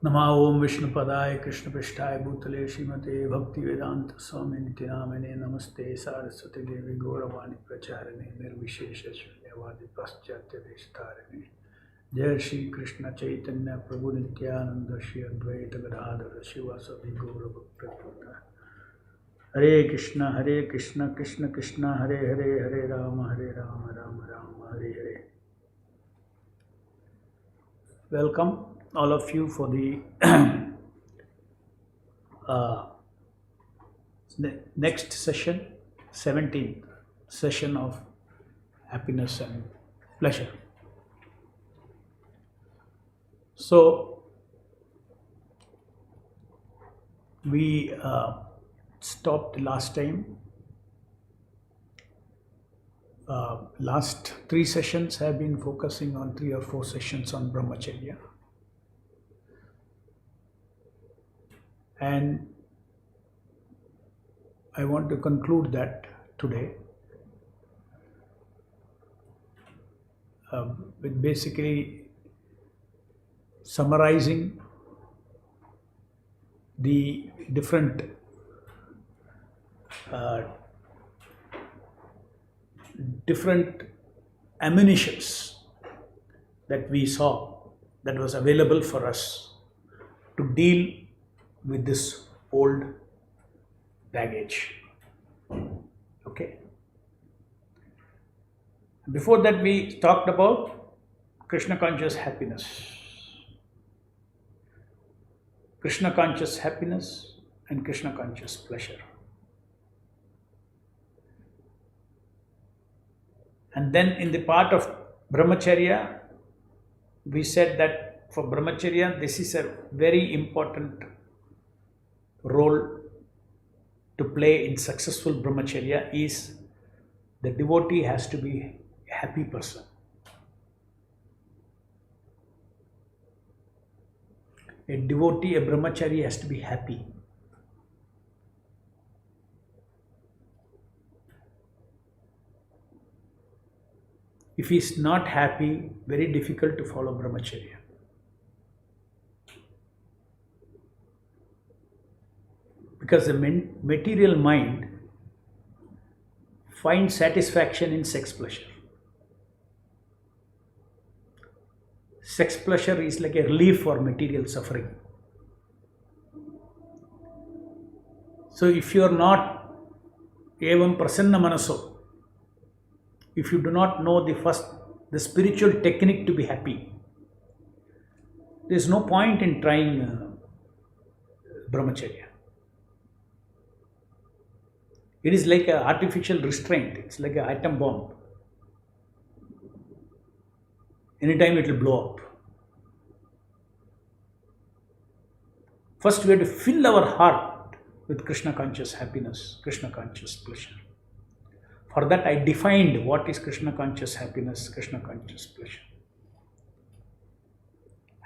Nama Om Vishnupadaya Krishna Prishthaya Bhutale Srimate Bhaktivedanta Swami Nityanamane Namaste Saraswati Devi Gauravani Pracharane Nirvishesha Shunyavadi Paschatya Deshtarane Jai Shri Krishna Chaitanya Prabhu Nityananda Shri Advaita Gadadhara Shivasadi Gaura Bhaktivedanta Hare Krishna Krishna Krishna Hare Hare Hare Rama Rama Rama Hare Hare. Welcome all of you for the next session, 17th session of happiness and pleasure. So we stopped last time. Last 3 sessions have been focusing on 3 or 4 sessions on brahmacharya. And I want to conclude that today with basically summarizing the different ammunitions that we saw that was available for us to deal with this old baggage. Okay. Before that, we talked about Krishna conscious happiness. Krishna conscious happiness and Krishna conscious pleasure. And then in the part of brahmacharya, we said that for brahmacharya, this is a very important role to play in successful brahmacharya is the devotee has to be a happy person. A devotee, a brahmachari has to be happy. If he is not happy, very difficult to follow brahmacharya. Because the material mind finds satisfaction in sex pleasure. Sex pleasure is like a relief for material suffering. So if you are not evam prasanna manaso, if you do not know the spiritual technique to be happy, there is no point in trying brahmacharya. It is like an artificial restraint. It's like an atom bomb. Anytime it will blow up. First, we have to fill our heart with Krishna conscious happiness, Krishna conscious pleasure. For that, I defined what is Krishna conscious happiness, Krishna conscious pleasure.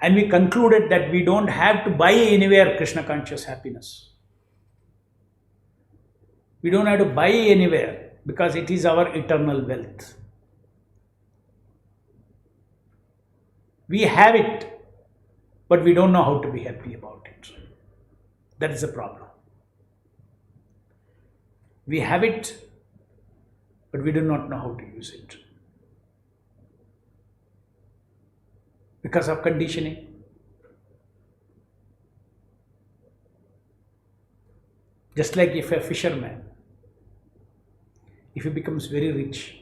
And we concluded that we don't have to buy anywhere Krishna conscious happiness. We don't have to buy anywhere because it is our eternal wealth. We have it, but we don't know how to be happy about it. That is the problem. We have it, but we do not know how to use it. Because of conditioning. Just like if a fisherman, if he becomes very rich,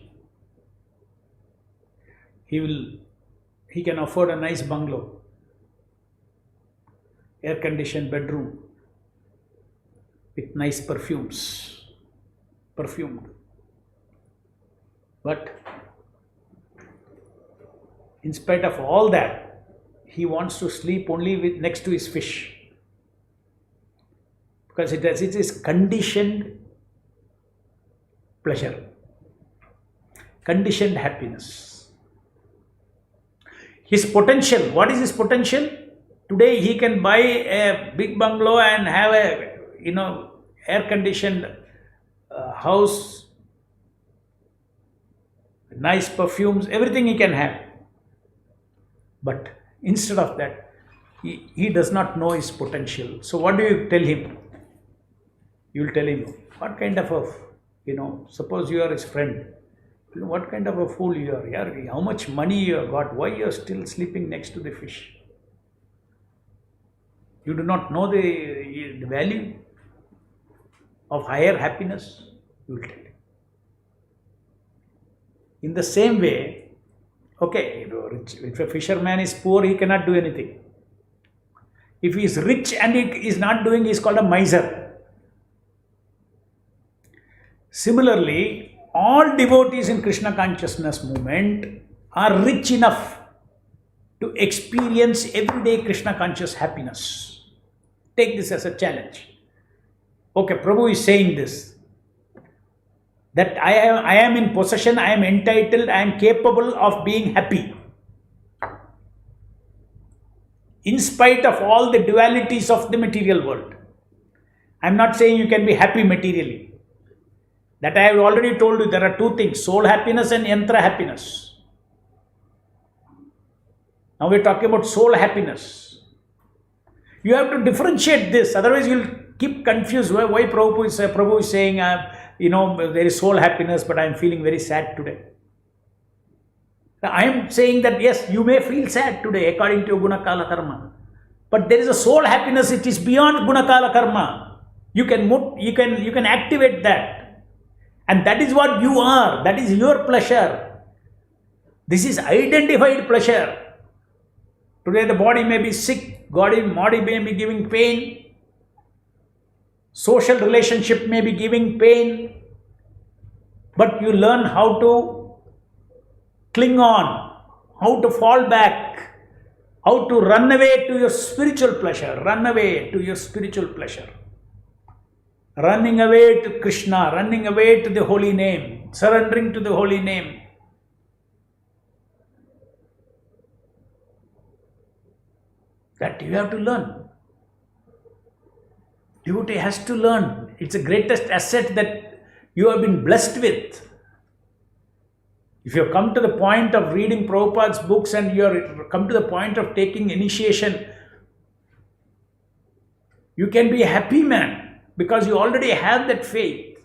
he can afford a nice bungalow, air-conditioned bedroom with nice perfumed. But in spite of all that, he wants to sleep only next to his fish. Because it is conditioned pleasure, conditioned happiness. His potential, what is his potential? Today he can buy a big bungalow and have a air-conditioned house nice perfumes, everything he can have. But instead of that, he does not know his potential. So what do you tell him? You will tell him, what kind of a, suppose you are his friend. What kind of a fool you are? Yeah, how much money you have got? Why you are still sleeping next to the fish? You do not know the value of higher happiness? You will tell him. In the same way, okay, if a fisherman is poor, he cannot do anything. If he is rich and he is not doing, he is called a miser. Similarly, all devotees in Krishna consciousness movement are rich enough to experience everyday Krishna conscious happiness. Take this as a challenge. Okay, Prabhu is saying this, that I am in possession, I am entitled, I am capable of being happy. In spite of all the dualities of the material world. I am not saying you can be happy materially. That I have already told you, there are two things, soul happiness and yantra happiness. Now we are talking about soul happiness. You have to differentiate this, otherwise you will keep confused. Why Prabhu is saying, there is soul happiness, but I am feeling very sad today. I am saying that yes, you may feel sad today according to your guna kala karma. But there is a soul happiness, it is beyond guna kala karma. You can activate that. And that is what you are. That is your pleasure. This is identified pleasure. Today the body may be sick, body may be giving pain. Social relationship may be giving pain. But you learn how to cling on, how to fall back, how to run away to your spiritual pleasure. Run away to your spiritual pleasure. Running away to Krishna, running away to the holy name, surrendering to the holy name. That you have to learn. Devotee has to learn. It's the greatest asset that you have been blessed with. If you have come to the point of reading Prabhupada's books and you have come to the point of taking initiation, you can be a happy man. Because you already have that faith,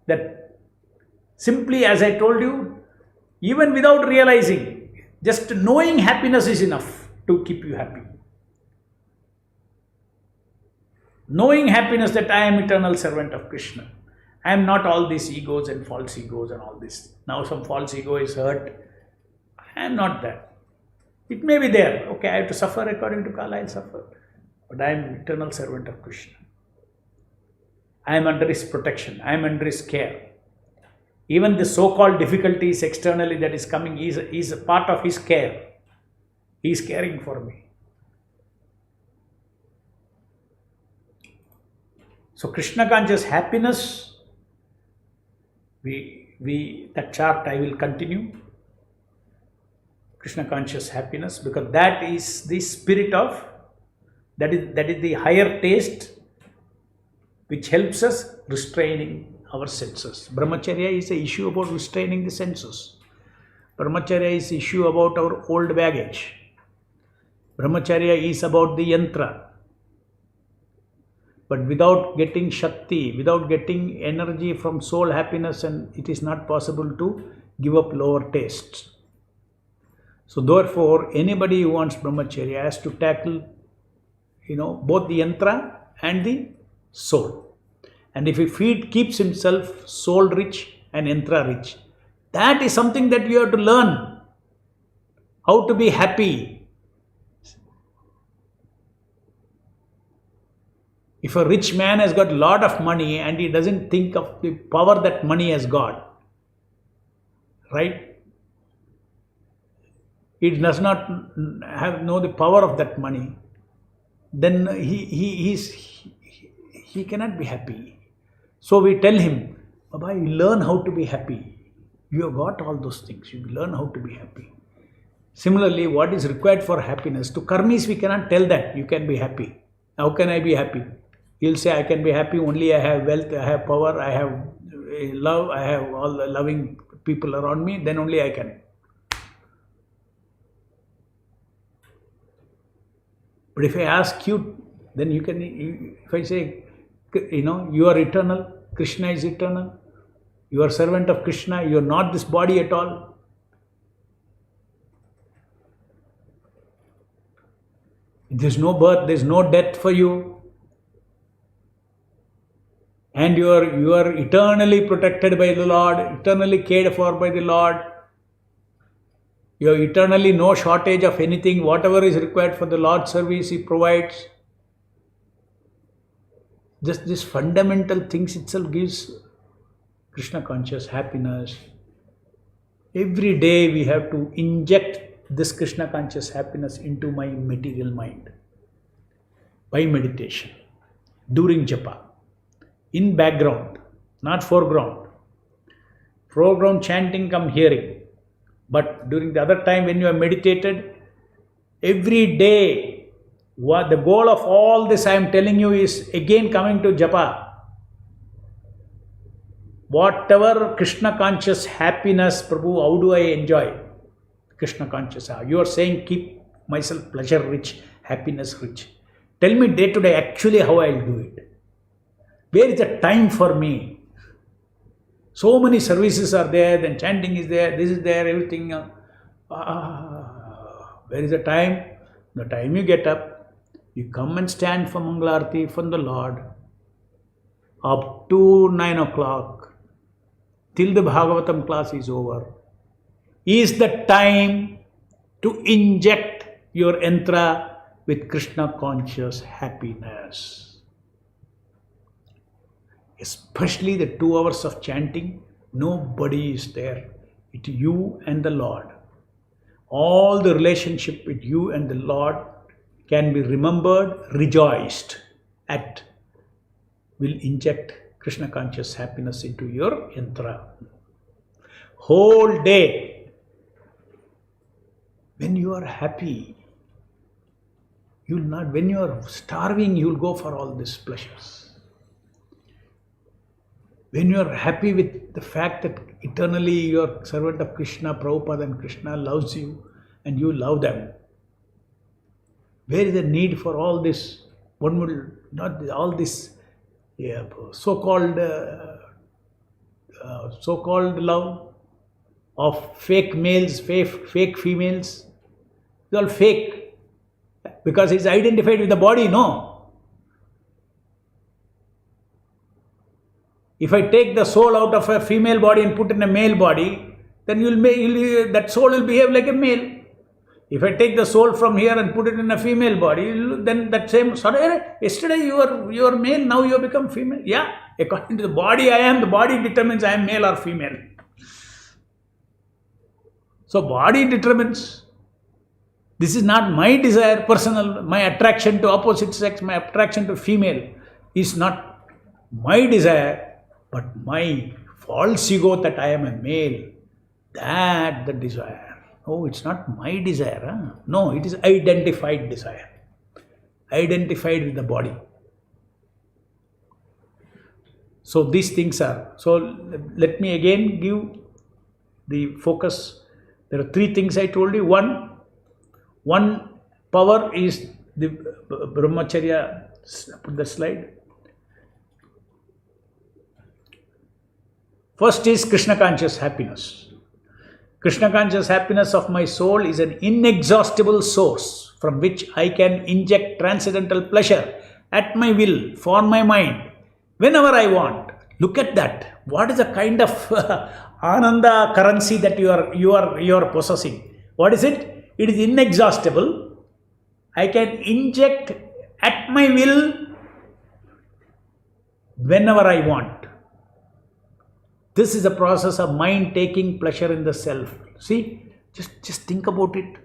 that simply, as I told you, even without realizing, just knowing happiness is enough to keep you happy. Knowing happiness that I am eternal servant of Krishna. I am not all these egos and false egos and all this. Now some false ego is hurt. I am not that. It may be there. Okay, I have to suffer according to Kala, I will suffer. But I am eternal servant of Krishna. I am under his protection. I am under his care. Even the so-called difficulties externally that is coming is a part of his care. He is caring for me. So Krishna conscious happiness, that chart I will continue. Krishna conscious happiness, because that is the spirit of, that is the higher taste which helps us restraining our senses. Brahmacharya is an issue about restraining the senses. Brahmacharya is an issue about our old baggage. Brahmacharya is about the yantra. But without getting Shakti, without getting energy from soul happiness, and it is not possible to give up lower tastes. So therefore, anybody who wants Brahmacharya has to tackle, both the yantra and the soul. And if he keeps himself soul rich and yantra rich, that is something that you have to learn. How to be happy. If a rich man has got a lot of money and he doesn't think of the power that money has got, right? He does not know the power of that money, then he cannot be happy. So we tell him, Baba, you learn how to be happy. You have got all those things. You learn how to be happy. Similarly, what is required for happiness? To karmis, we cannot tell that you can be happy. How can I be happy? He'll say, I can be happy only I have wealth, I have power, I have love, I have all the loving people around me, then only I can. But if I ask you, then you can, if I say, you are eternal, Krishna is eternal, you are servant of Krishna, you are not this body at all. There's no birth, there's no death for you. And you are eternally protected by the Lord, eternally cared for by the Lord. You have eternally no shortage of anything. Whatever is required for the Lord's service, He provides. Just these fundamental things itself gives Krishna conscious happiness. Every day we have to inject this Krishna conscious happiness into my material mind. By meditation, during japa, in background, not foreground. Foreground chanting come hearing. But during the other time when you have meditated, every day, the goal of all this I am telling you is again coming to japa. Whatever Krishna conscious happiness, Prabhu, how do I enjoy Krishna conscious? You are saying keep myself pleasure rich, happiness rich. Tell me day to day actually how I will do it. Where is the time for me? So many services are there, then chanting is there, this is there, everything. Where is the time? The time you get up, you come and stand for Mangalarti from the Lord up to 9 o'clock till the Bhagavatam class is over. Is the time to inject your Yantra with Krishna conscious happiness. Especially the 2 hours of chanting, nobody is there. It's you and the Lord. All the relationship with you and the Lord can be remembered, rejoiced at, will inject Krishna conscious happiness into your Yantra. Whole day, when you are happy, you will not, when you are starving, you will go for all these pleasures. When you are happy with the fact that eternally you are servant of Krishna, Prabhupada and Krishna loves you and you love them. Where is the need for all this? One will not all this so-called love of fake males, fake females. It's all fake because it's identified with the body, no. If I take the soul out of a female body and put in a male body, then that soul will behave like a male. If I take the soul from here and put it in a female body, then that same, yesterday you were male, now you have become female. Yeah, according to the body I am, the body determines I am male or female. So body determines. This is not my desire, personal, my attraction to opposite sex, my attraction to female is not my desire. But my false ego that I am a male, that the desire. Oh, it's not my desire. Huh? No, it is identified desire. Identified with the body. So these things are. So let me again give the focus. There are 3 things I told you. One power is the brahmacharya. Put the slide. First is Krishna conscious happiness. Krishna conscious happiness of my soul is an inexhaustible source from which I can inject transcendental pleasure at my will, for my mind, whenever I want. Look at that. What is the kind of ananda currency that you are possessing? What is it? It is inexhaustible. I can inject at my will whenever I want. This is a process of mind taking pleasure in the self. See, just think about it.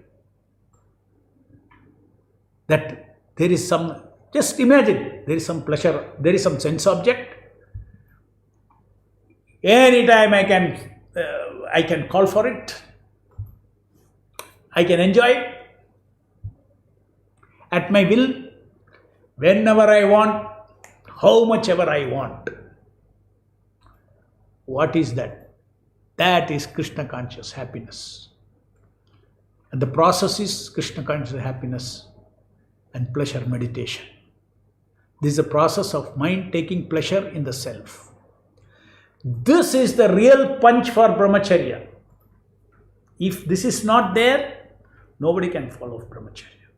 That there is some, just imagine, there is some pleasure, there is some sense object. Anytime I can call for it. I can enjoy it at my will, whenever I want, how much ever I want. What is that? That is Krishna conscious happiness. And the process is Krishna conscious happiness and pleasure meditation. This is a process of mind taking pleasure in the self. This is the real punch for brahmacharya. If this is not there, nobody can follow brahmacharya.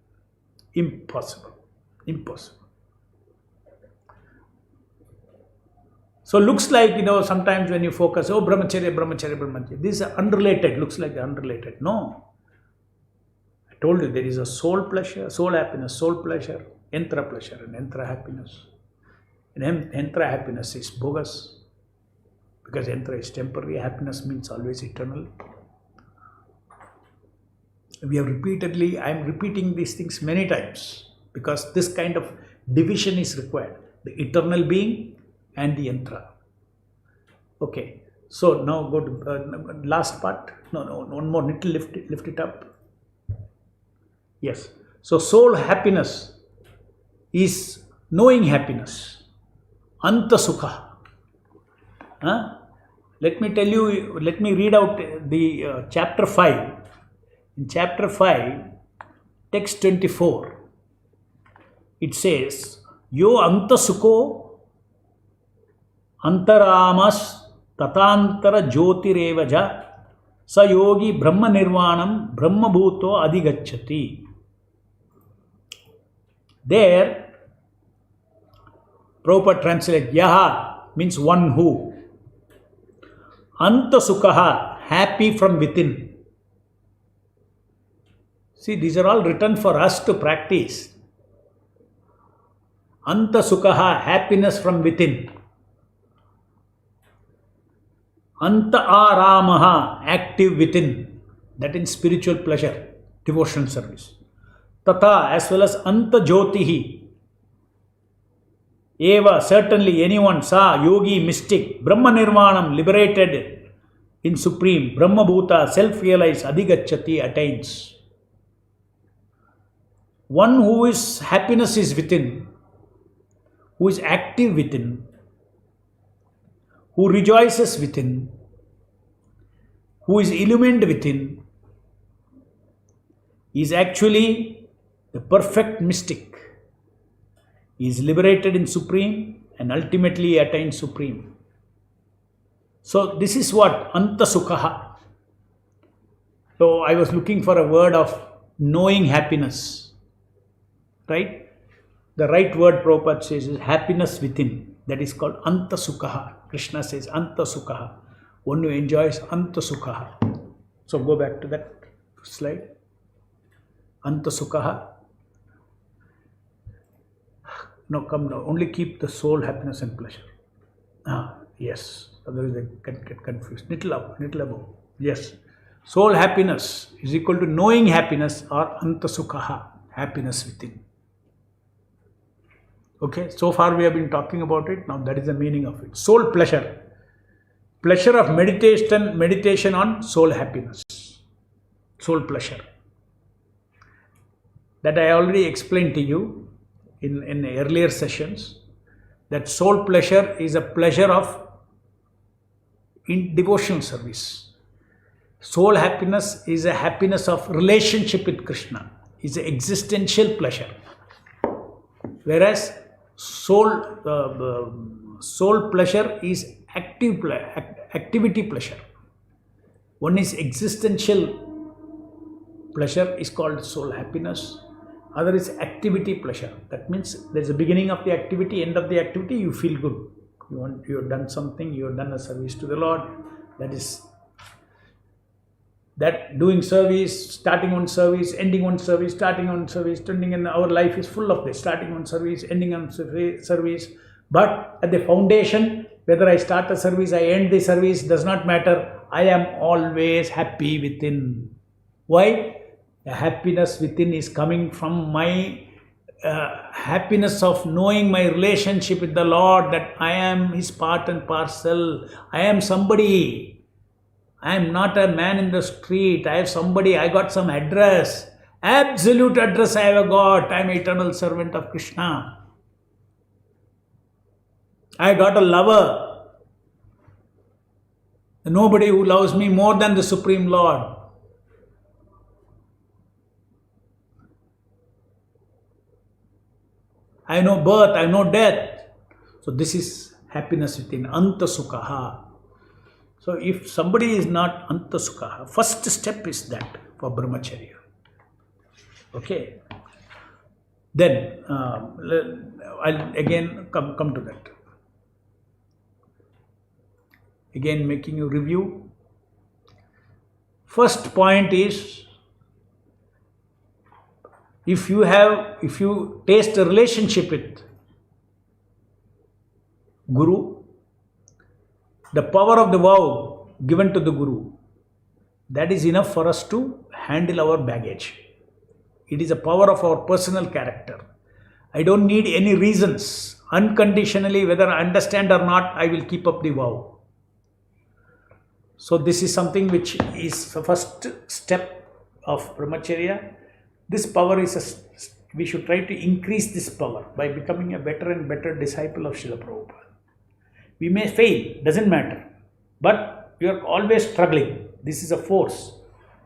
Impossible. Impossible. So looks like, sometimes when you focus, oh, brahmacharya, brahmacharya, brahmacharya. This is unrelated, looks like unrelated. No. I told you there is a soul pleasure, soul happiness, soul pleasure, yantra pleasure and yantra happiness. And yantra happiness is bogus. Because yantra is temporary, happiness means always eternal. I am repeating these things many times because this kind of division is required. The eternal being and the yantra. Okay, so now go to last part. No, one more, little lift it up. Yes, so soul happiness is knowing happiness. Atma-sukha. Let me tell you, let me read out the chapter 5. In chapter 5, text 24, it says, Yo Atma-sukho antaramas tatantara jyotirevaja sa yogi brahma nirvanam brahma bhuto adhigacchati. There, Prabhupada translates, Yaha means one who. Atma-sukha, happy from within. See, these are all written for us to practice. Atma-sukha, happiness from within. Anta-aramaha, active within. That in spiritual pleasure, devotional service. Tata, as well as anta-jyotihi. Eva, certainly anyone, sa, yogi, mystic, brahma nirvanam, liberated in supreme, brahma bhuta, self-realized, adhigacchati, attains. One who is happiness is within, who is active within, who rejoices within, who is illumined within, is actually the perfect mystic. He is liberated in supreme and ultimately attains supreme. So this is what Atma-sukha. So I was looking for a word of knowing happiness. Right? The right word Prabhupada says is happiness within. That is called Atma-sukha. Krishna says Atma-sukha. One who enjoys Atma-sukha. So go back to that slide. Atma-sukha. No, come now. Only keep the soul happiness and pleasure. Yes. Otherwise they get confused. Little up, little above. Yes. Soul happiness is equal to knowing happiness or Atma-sukha. Happiness within. Okay, so far we have been talking about it. Now that is the meaning of it. Soul pleasure. Pleasure of meditation on soul happiness. Soul pleasure. That I already explained to you in earlier sessions. That soul pleasure is a pleasure of in devotional service. Soul happiness is a happiness of relationship with Krishna. Is an existential pleasure. Whereas soul pleasure is activity pleasure. One is existential pleasure is called soul happiness. Other is activity pleasure. That means there is a beginning of the activity, end of the activity, you feel good. You have done something, you have done a service to the Lord. That is that doing service, starting on service, ending on service, starting on service, ending in our life is full of this, starting on service, ending on service. But at the foundation, whether I start a service, I end the service, does not matter. I am always happy within. Why? The happiness within is coming from my happiness of knowing my relationship with the Lord, that I am His part and parcel. I am somebody. I am not a man in the street. I have somebody. I got some address. Absolute address I have got. I am eternal servant of Krishna. I got a lover. Nobody who loves me more than the Supreme Lord. I have no birth, I have no death. So this is happiness within, Atma-sukha. So if somebody is not Atma-sukha, first step is that for brahmacharya. Okay. Then I'll again come to that. Again, making you review. First point is, if you taste a relationship with Guru, the power of the vow given to the Guru, that is enough for us to handle our baggage. It is a power of our personal character. I don't need any reasons. Unconditionally, whether I understand or not, I will keep up the vow. So this is something which is the first step of brahmacharya. This power is we should try to increase this power by becoming a better and better disciple of Srila Prabhupada. We may fail, doesn't matter, but you are always struggling. This is a force.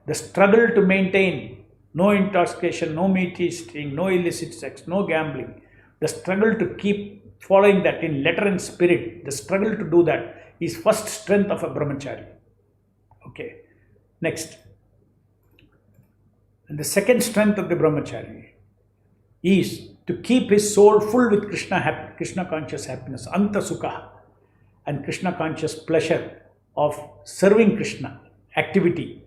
The struggle to maintain no intoxication, no meat eating, no illicit sex, no gambling. The struggle to keep following that in letter and spirit, the struggle to do that is first strength of a brahmachari. Okay, next. And the second strength of the brahmachari is to keep his soul full with Krishna conscious happiness, Atma-sukha, and Krishna conscious pleasure of serving Krishna, activity.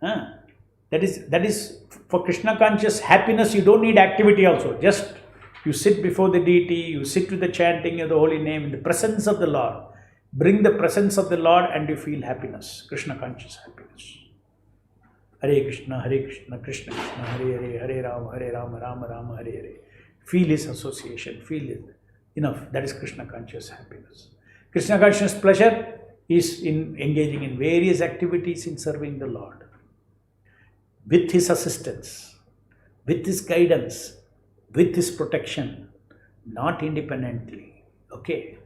That is for Krishna conscious happiness, you don't need activity also. Just you sit before the deity, you sit with the chanting of the holy name in the presence of the Lord. Bring the presence of the Lord and you feel happiness, Krishna conscious happiness. Hare Krishna, Krishna Krishna, Hare Hare, Hare Rama, Rama Rama, Hare Hare. Feel his association, feel it. Enough, that is Krishna conscious happiness. Krishna conscious pleasure is in engaging in various activities in serving the Lord. With his assistance, with his guidance, with his protection, not independently. Okay.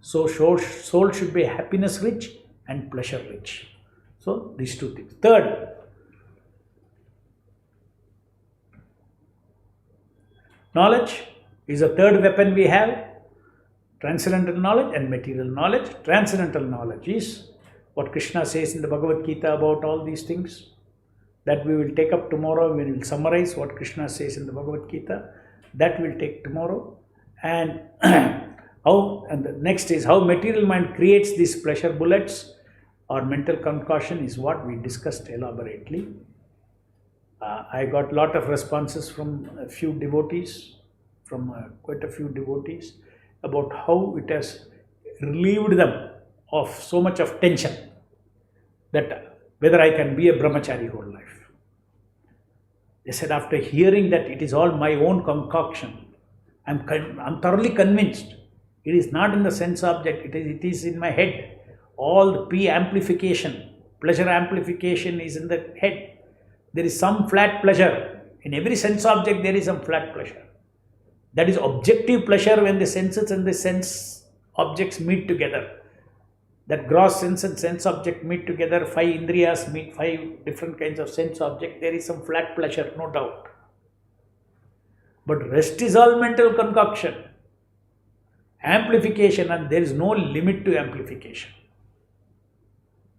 So soul should be happiness rich and pleasure rich. So these two things. Third, knowledge is a third weapon we have. Transcendental knowledge and material knowledge. Transcendental knowledge is what Krishna says in the Bhagavad Gita about all these things. That we will take up tomorrow. We will summarize what Krishna says in the Bhagavad Gita. That will take tomorrow. And the next is how material mind creates these pleasure bullets or mental concoction is what we discussed elaborately. I got a lot of responses from a few devotees, quite a few devotees, about how it has relieved them of so much of tension that whether I can be a brahmachari whole life. They said after hearing that it is all my own concoction, I'm thoroughly convinced. It is not in the sense object, it is in my head. All the P amplification, pleasure amplification is in the head. There is some flat pleasure. In every sense object there is some flat pleasure. That is objective pleasure when the senses and the sense objects meet together. That gross sense and sense object meet together, 5 indriyas meet 5 different kinds of sense object. There is some flat pleasure, no doubt. But rest is all mental concoction. Amplification, and there is no limit to amplification.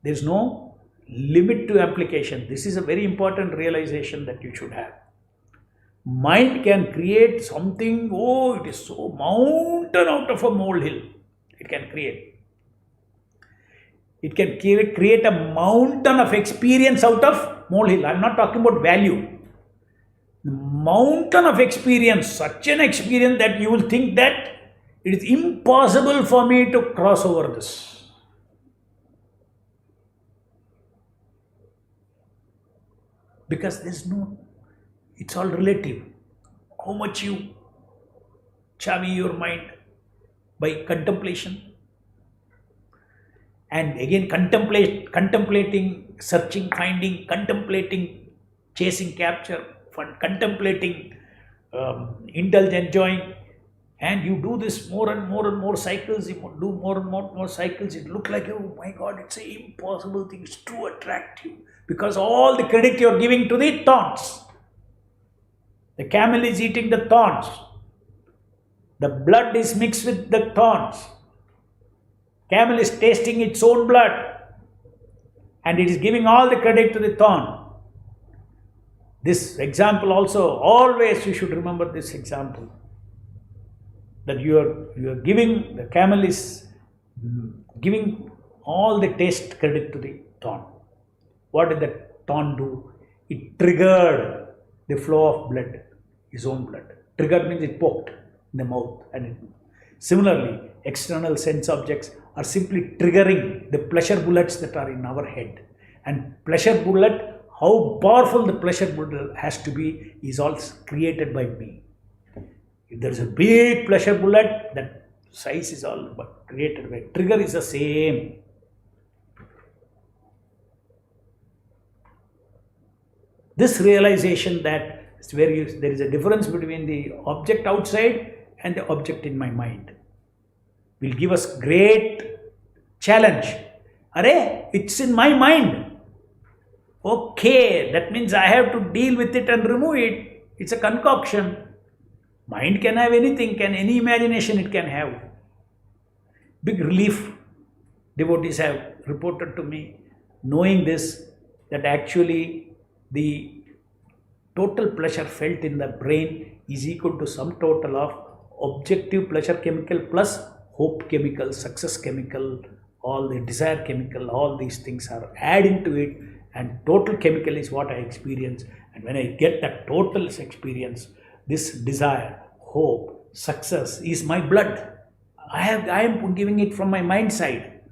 There is no limit to application. This is a very important realization that you should have. Mind can create something, it is so mountain out of a molehill. It can create. It can create a mountain of experience out of molehill. I am not talking about value. The mountain of experience, such an experience that you will think that it is impossible for me to cross over this. Because it's all relative. How much you chavi your mind by contemplation. And again contemplating, searching, finding, contemplating, chasing, capture, contemplating, indulge, enjoying. And you do this more and more and more cycles, you do more and more cycles, it looks like, oh my God, it's an impossible thing, it's too attractive. Because all the credit you're giving to the thorns. The camel is eating the thorns. The blood is mixed with the thorns. Camel is tasting its own blood. And it is giving all the credit to the thorn. This example also, always you should remember this example. That you are giving, the camel is giving all the taste credit to the thorn. What did the thorn do? It triggered the flow of blood, his own blood. Triggered means it poked in the mouth. Similarly, external sense objects are simply triggering the pleasure bullets that are in our head. And pleasure bullet, how powerful the pleasure bullet has to be, is all created by me. If there is a big pleasure bullet, that size is all created by. Trigger is the same. This realization that there is a difference between the object outside and the object in my mind will give us great challenge. Arey, it's in my mind. Okay, that means I have to deal with it and remove it. It's a concoction. Mind can have anything, any imagination it can have. Big relief devotees have reported to me, knowing this, that actually the total pleasure felt in the brain is equal to sum total of objective pleasure chemical plus hope chemical, success chemical, all the desire chemical, all these things are adding to it, and total chemical is what I experience. And when I get that total experience, this desire, hope, success is my blood. I am giving it from my mind side,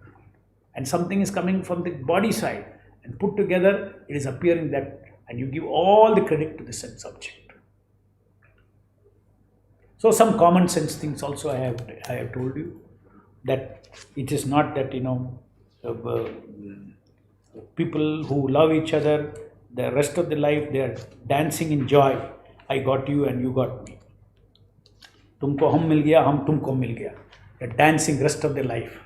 and something is coming from the body side, and put together it is appearing that, and you give all the credit to the sense object. So some common sense things also I have told you, that it is not that people who love each other, the rest of the life they are dancing in joy. I got you and you got me. Tumko hum mil gaya, hum tumko mil gaya. They're dancing rest of their life.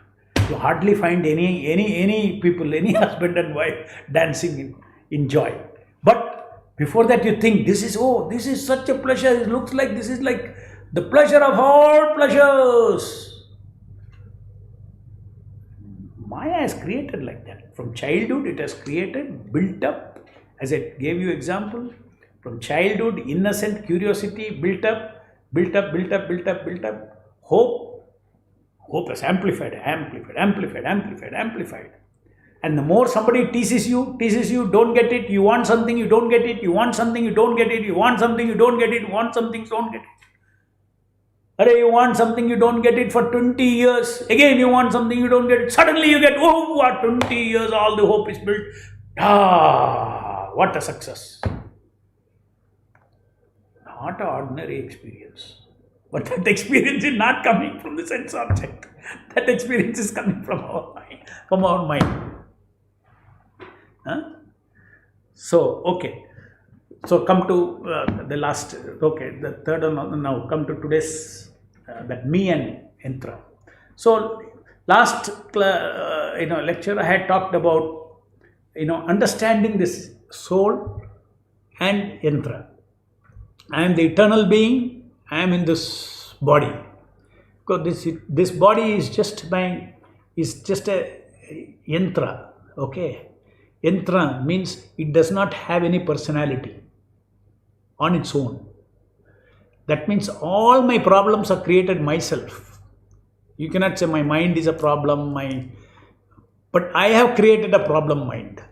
You hardly find any people, any husband and wife dancing in joy. But before that you think, this is such a pleasure. It looks like this is like the pleasure of all pleasures. Maya is created like that. From childhood it has created, built up, as I gave you example. From childhood, innocent curiosity built up. Hope is amplified. And the more somebody teases you, don't get it, you want something, you don't get it, you want something, you don't get it, you want something, you don't get it, you want something, you don't get it. Arey, you want something, you don't get it for 20 years. Again, you want something, you don't get it. Suddenly you get, oh, what, 20 years, all the hope is built. What a success. Not an ordinary experience. But that experience is not coming from the sense object. That experience is coming from our mind. So, okay. So, come to the last, the third one now. Come to today's, that me and Yantra. So, last lecture I had talked about, understanding this soul and Yantra. I am the eternal being, I am in this body. Because this body is just a yantra. Okay. Yantra means it does not have any personality on its own. That means all my problems are created myself. You cannot say my mind is a problem, but I have created a problem mind.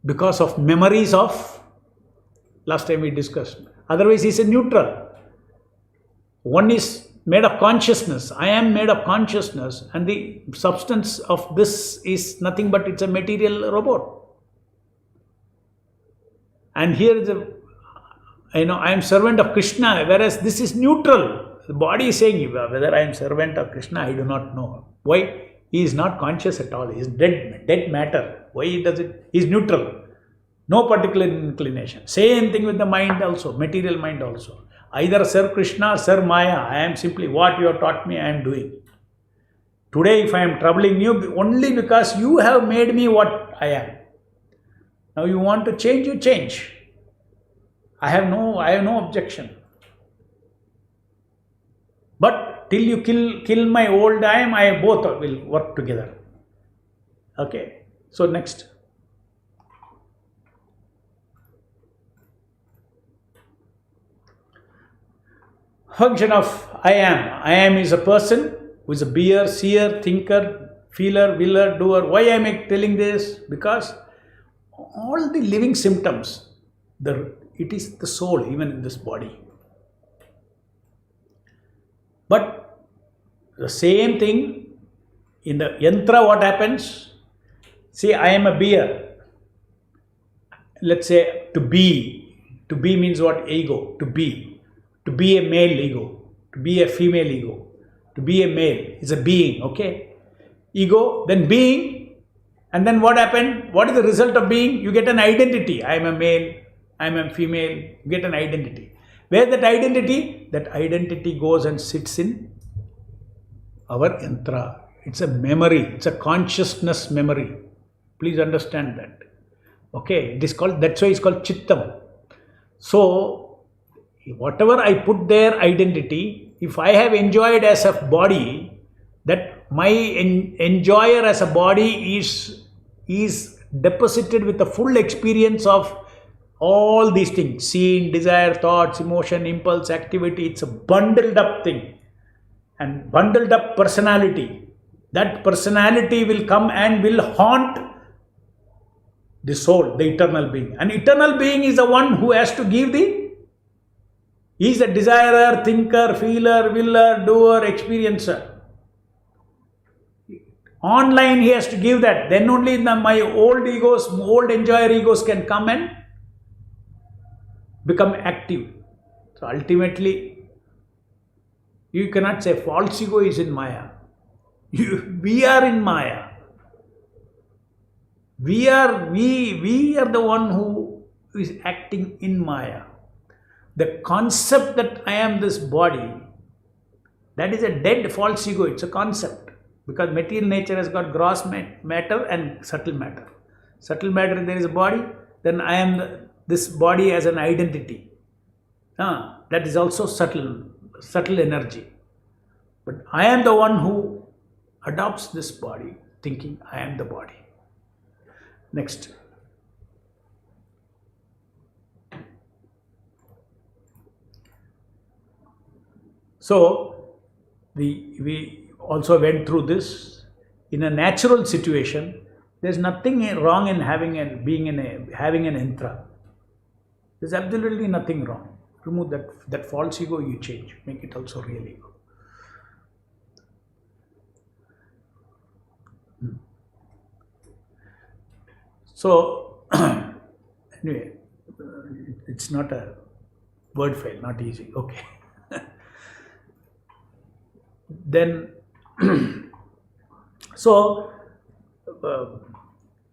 Because of memories of, last time we discussed. Otherwise, he is a neutral. One is made of consciousness. I am made of consciousness, and the substance of this is nothing but it's a material robot. And here is I am servant of Krishna, whereas this is neutral. The body is saying, whether I am servant of Krishna, I do not know. Why? He is not conscious at all. He is dead matter. Why he does it? He is neutral. No particular inclination. Same thing with the mind also, material mind also. Either serve Krishna or serve Maya. I am simply what you have taught me, I am doing. Today, if I am troubling you, only because you have made me what I am. Now you want to change, you change. I have no objection. But till you kill my old I am, I both will work together. Okay. So next. Function of I am. I am is a person who is a beer, seer, thinker, feeler, willer, doer. Why am I telling this? Because all the living symptoms, it is the soul even in this body. But the same thing in the yantra, what happens? See, I am a beer. Let's say to be. To be means what? Ego. To be. To be a male ego. To be a female ego. To be a male is a being, okay? Ego, then being, and then what happened? What is the result of being? You get an identity. I am a male, I am a female, you get an identity. Where that identity? That identity goes and sits in our yantra. It's a memory, it's a consciousness memory. Please understand that. Okay, it is called, that's why it's called chittam. So, whatever I put there, identity, if I have enjoyed as a body, that my enjoyer as a body is deposited with the full experience of all these things, seen, desire, thoughts, emotion, impulse, activity. It's a bundled up thing and bundled up personality. That personality will come and will haunt the soul, the eternal being. And eternal being is the one who has to give he is a desirer, thinker, feeler, willer, doer, experiencer. Online he has to give that. Then only my old egos, old enjoyer egos can come and become active. So ultimately, you cannot say false ego is in Maya. We are in Maya. We are the one who is acting in Maya. The concept that I am this body, that is a dead false ego. It's a concept. Because material nature has got gross matter and subtle matter. Subtle matter, there is a body, then I am this body as an identity. That is also subtle energy. But I am the one who adopts this body, thinking I am the body. Next. So, we also went through this. In a natural situation, there is nothing wrong in having an yantra. There is absolutely nothing wrong. Remove that false ego, you change, make it also real ego. So, anyway, it's not a word file, not easy. Okay. Then, so,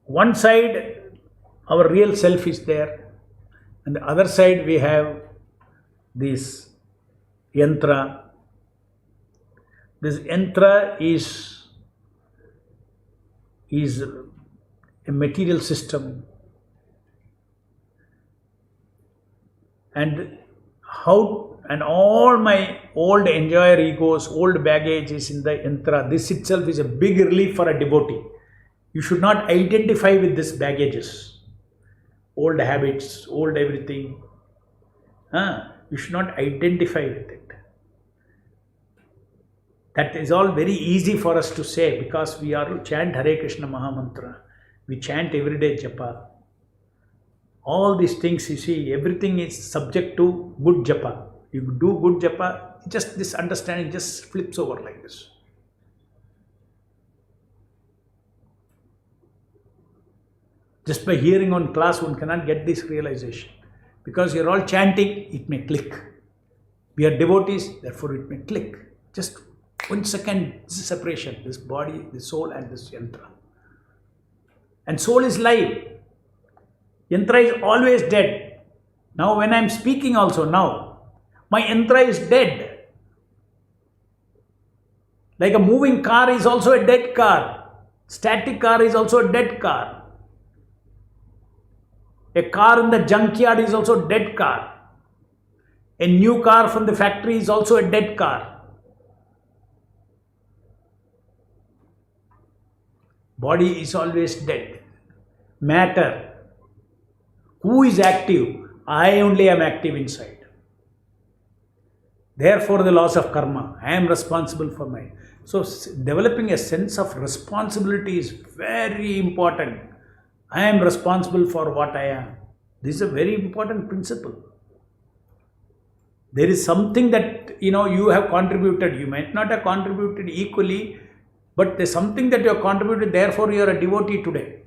one side, our real self is there, and the other side we have this yantra. This yantra is a material system, and all my old enjoyer egos, old baggage is in the yantra. This itself is a big relief for a devotee. You should not identify with these baggages, old habits, old everything. You should not identify with it. That is all very easy for us to say because we are to chant Hare Krishna Mahamantra. We chant everyday japa. All these things, you see, everything is subject to good japa. You do good japa, just this understanding just flips over like this. Just by hearing on class, one cannot get this realization. Because you're all chanting, it may click. We are devotees, therefore it may click. Just 1 second separation, this body, the soul and this yantra. And soul is live. Yantra is always dead. Now when I am speaking also now, My yantra is dead. Like a moving car is also a dead car. Static car is also a dead car. A car in the junkyard is also a dead car. A new car from the factory is also a dead car. Body is always dead. Matter. Who is active? I only am active inside. Therefore, the laws of karma. I am responsible for my. So, developing a sense of responsibility is very important. I am responsible for what I am. This is a very important principle. There is something that you have contributed. You might not have contributed equally, but there's something that you have contributed. Therefore, you are a devotee today.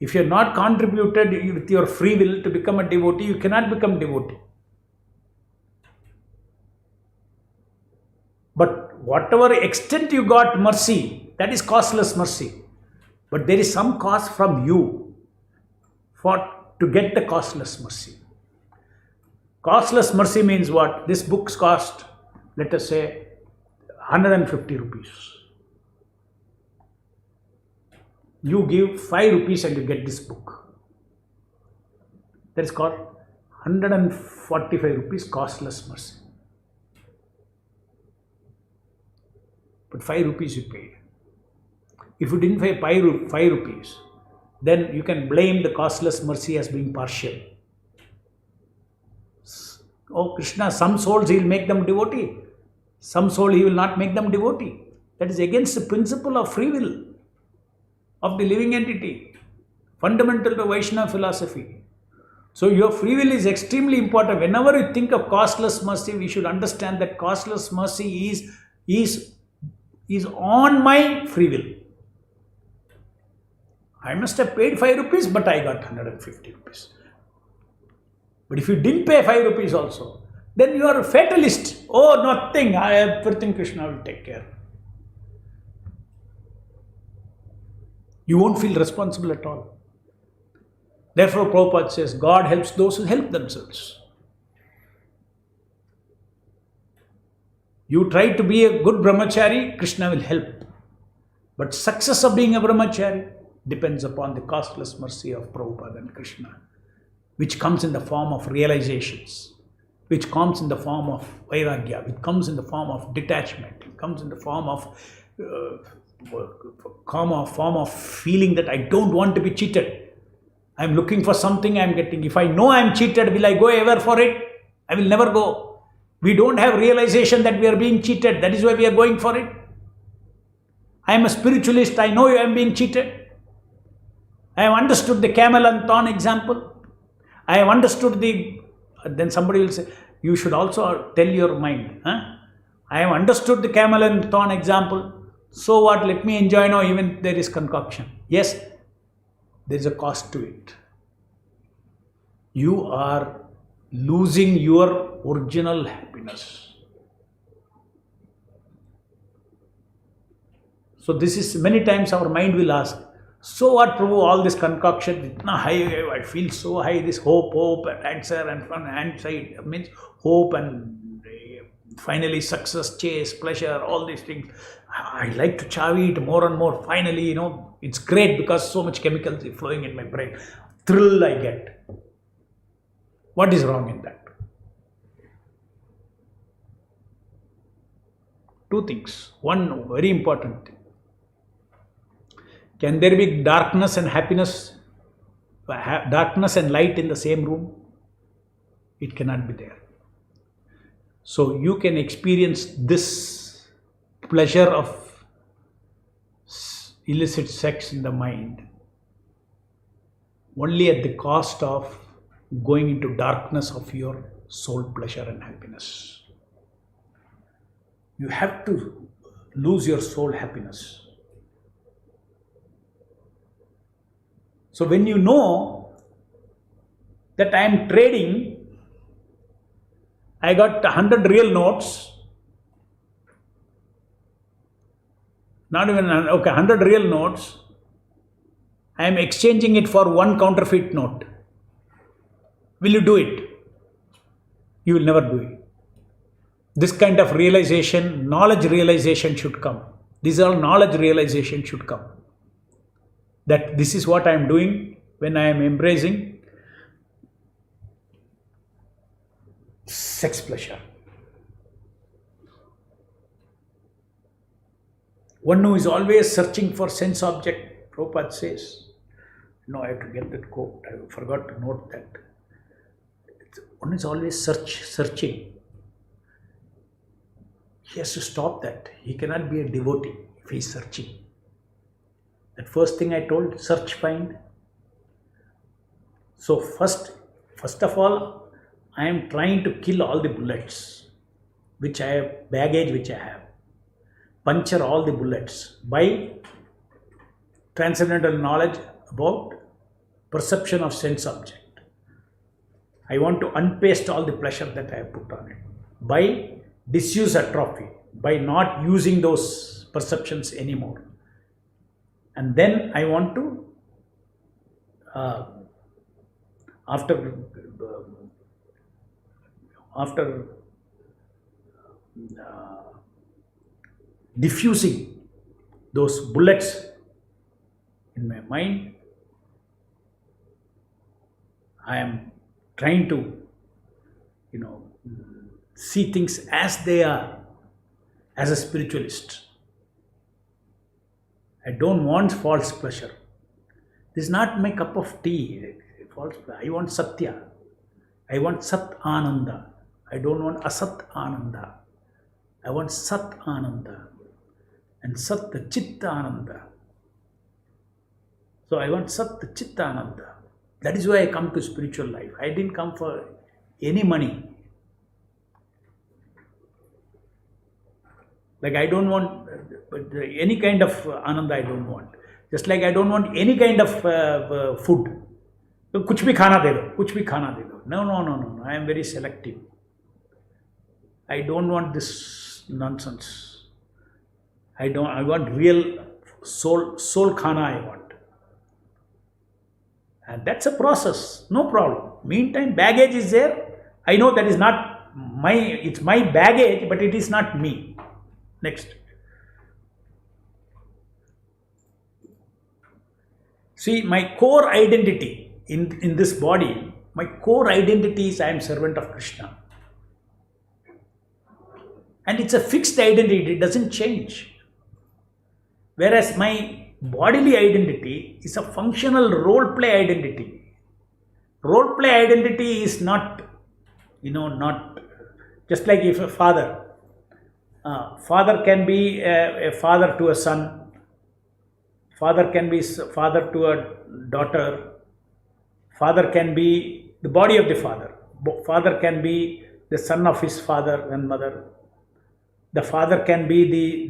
If you have not contributed with your free will to become a devotee, you cannot become devotee. But whatever extent you got mercy, that is costless mercy. But there is some cost from you to get the costless mercy. Costless mercy means what? This book's cost, let us say, 150 rupees. You give 5 rupees and you get this book. That is called 145 rupees costless mercy. But 5 rupees you paid. If you didn't pay 5 rupees, then you can blame the costless mercy as being partial. Oh Krishna, some souls he will make them devotee. Some soul he will not make them devotee. That is against the principle of free will of the living entity, fundamental to Vaishnava philosophy. So your free will is extremely important. Whenever you think of costless mercy, we should understand that costless mercy is on my free will. I must have paid 5 rupees, but I got 150 rupees. But if you didn't pay 5 rupees also, then you are a fatalist. Oh, nothing. Everything Krishna will take care. You won't feel responsible at all. Therefore, Prabhupada says, God helps those who help themselves. You try to be a good brahmachari, Krishna will help. But success of being a brahmachari depends upon the costless mercy of Prabhupada and Krishna, which comes in the form of realizations, which comes in the form of vairagya, which comes in the form of detachment, it comes in the form of feeling that I don't want to be cheated. I'm looking for something I'm getting. If I know I'm cheated, will I go ever for it? I will never go. We don't have realization that we are being cheated. That is why we are going for it. I am a spiritualist. I know I am being cheated. I have understood the camel and thorn example. I have understood then somebody will say, you should also tell your mind. I have understood the camel and thorn example. So what? Let me enjoy now, even there is concoction. Yes, there is a cost to it. You are losing your original happiness. So this is, many times our mind will ask, so what, Prabhu, all this concoction, I feel so high, this hope, answer and fun, and side means hope and finally success, chase, pleasure, all these things. I like to chavi it more and more. Finally, it's great because so much chemicals is flowing in my brain. Thrill I get. What is wrong in that? Two things. One very important thing. Can there be darkness and happiness, darkness and light in the same room? It cannot be there. So you can experience this pleasure of illicit sex in the mind only at the cost of going into darkness of your soul pleasure and happiness. You have to lose your soul happiness. So when you know that I am trading, I got 100 real notes, not even, 100 real notes, I am exchanging it for one counterfeit note. Will you do it? you will never do it. This kind of realization, knowledge realization should come. These are knowledge realization should come. That this is what I am doing when I am embracing sex pleasure. One who is always searching for sense object, Prabhupada says. No, I have to get that quote. I forgot to note that. One is always searching. He has to stop that. He cannot be a devotee if he is searching. That first thing I told, search, find. So first of all, I am trying to kill all the bullets which I have, baggage which I have. Puncture all the bullets by transcendental knowledge about perception of sense object. I want to unpaste all the pleasure that I have put on it by disuse atrophy, by not using those perceptions anymore. And then I want to, after diffusing those bullets in my mind, I am trying to, see things as they are, as a spiritualist. I don't want false pleasure. This is not my cup of tea. False pleasure. I want Satya. I want Sat Ananda. I don't want Asat Ananda. I want Sat Ananda and Sat Chitta Ananda. So I want Sat Chitta Ananda. That is why I come to spiritual life. I didn't come for any money. Like I don't want any kind of Ananda, I don't want. Just like I don't want any kind of food. So, kuch bhi khana de do, kuch bhi khana de do. No. I am very selective. I don't want this nonsense. I want real soul khana I want. And that's a process, no problem. Meantime, baggage is there. I know that is not it's my baggage, but it is not me. Next. See, my core identity in this body, my core identity is I am servant of Krishna. And it's a fixed identity, it doesn't change. Whereas my bodily identity is a functional role play identity. Role play identity is not, not just like if a father can be a father to a son, father can be father to a daughter, father can be the body of the father, father can be the son of his father and mother, the father can be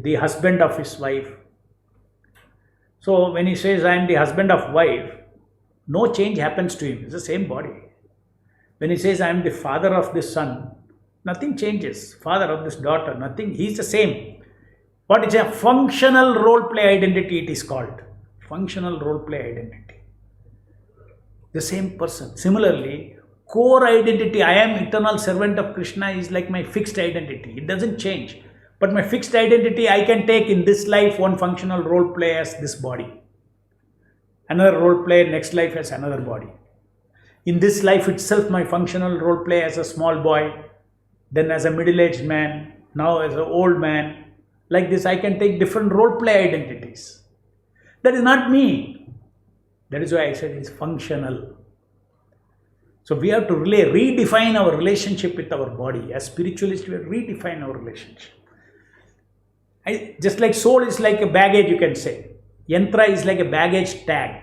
the husband of his wife. So when he says I am the husband of wife, no change happens to him, it's the same body. When he says I am the father of this son, nothing changes. Father of this daughter, nothing. He is the same. What is a functional role play identity? It is called functional role play identity. The same person. Similarly, core identity, I am eternal servant of Krishna, is like my fixed identity. It doesn't change. But my fixed identity, I can take in this life one functional role play as this body. Another role play next life as another body. In this life itself, my functional role play as a small boy, then as a middle-aged man, now as an old man. Like this, I can take different role play identities. That is not me. That is why I said it is functional. So we have to really redefine our relationship with our body. As spiritualists, we have to redefine our relationship. Just like soul is like a baggage, you can say. Yantra is like a baggage tag.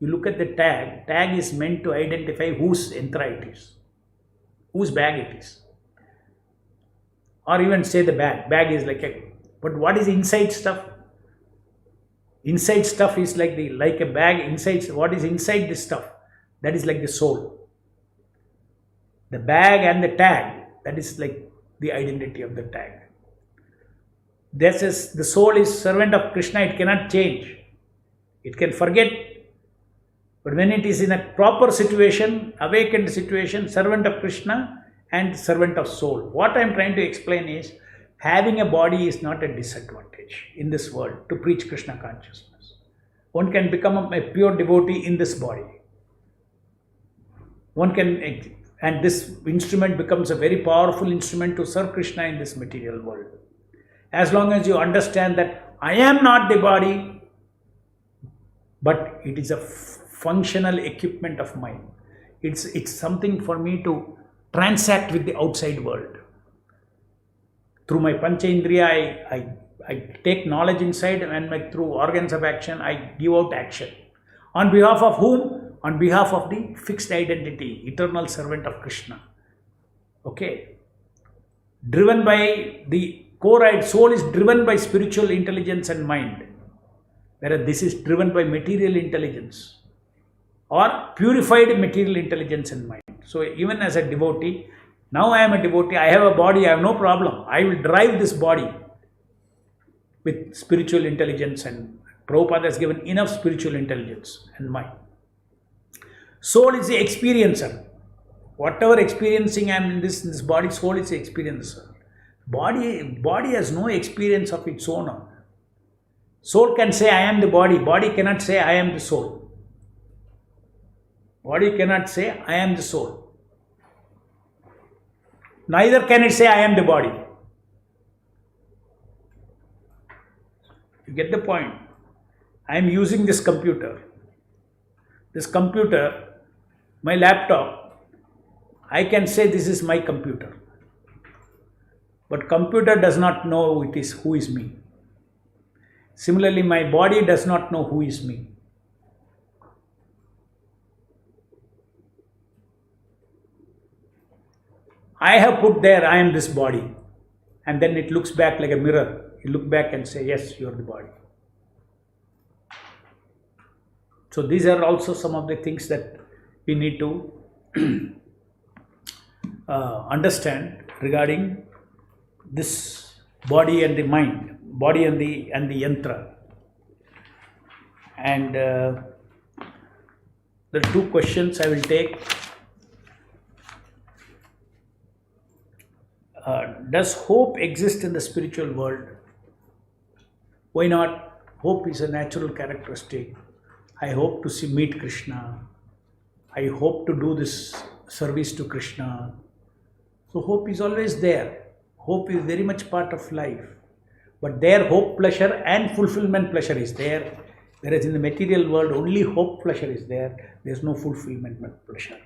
You look at the tag. Tag is meant to identify whose yantra it is, whose bag it is. Or even say the bag. Bag is like a, but what is inside stuff? Inside stuff is like a bag. Inside, what is inside this stuff? That is like the soul. The bag and the tag, that is like the identity of the tag. This is, the soul is servant of Krishna, it cannot change. It can forget But when it is in a proper situation, awakened situation, servant of Krishna and servant of soul. What I am trying to explain is, having a body is not a disadvantage in this world to preach Krishna consciousness. One can become a pure devotee in this body. One can, and this instrument becomes a very powerful instrument to serve Krishna in this material world. As long as you understand that I am not the body, but it is a functional equipment of mine. It's something for me to transact with the outside world. Through my Pancha Indriya, I take knowledge inside, and through organs of action, I give out action. On behalf of whom? On behalf of the fixed identity, eternal servant of Krishna. Okay. Driven by the core soul is driven by spiritual intelligence and mind. Whereas this is driven by material intelligence or purified material intelligence and mind. So even as a devotee, now I am a devotee, I have a body, I have no problem. I will drive this body with spiritual intelligence, and Prabhupada has given enough spiritual intelligence and mind. Soul is the experiencer. Whatever experiencing I am in this body, soul is the experiencer. Body has no experience of its own. Soul can say I am the body. Body cannot say I am the soul. Body cannot say I am the soul. Neither can it say I am the body. You get the point? I am using this computer. This computer, my laptop, I can say this is my computer. But computer does not know who is me. Similarly, my body does not know who is me. I have put there, I am this body. And then it looks back like a mirror. You look back and say, yes, you are the body. So these are also some of the things that we need to understand regarding this body and the mind, body and the yantra. And there are two questions I will take. Does hope exist in the spiritual world? Why not? Hope is a natural characteristic. I hope to meet Krishna. I hope to do this service to Krishna. So hope is always there. Hope is very much part of life. But there hope, pleasure and fulfillment pleasure is there. Whereas in the material world only hope, pleasure is there. There is no fulfillment pleasure.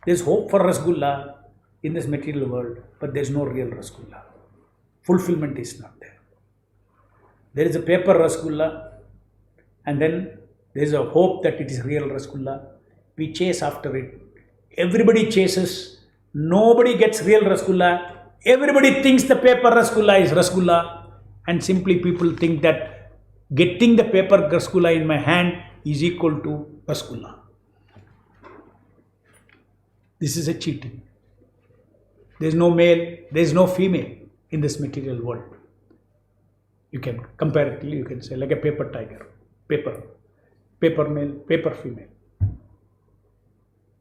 There is hope for Rasgulla in this material world, but there is no real Rasgulla. Fulfillment is not there. There is a paper Rasgulla, and then there is a hope that it is real Rasgulla. We chase after it. Everybody chases. Nobody gets real Rasgulla. Everybody thinks the paper Rasgulla is Rasgulla. And simply people think that getting the paper Rasgulla in my hand is equal to Rasgulla. This is a cheating. There is no male, there is no female in this material world. You can comparatively, you can say like a paper tiger, paper male, paper female.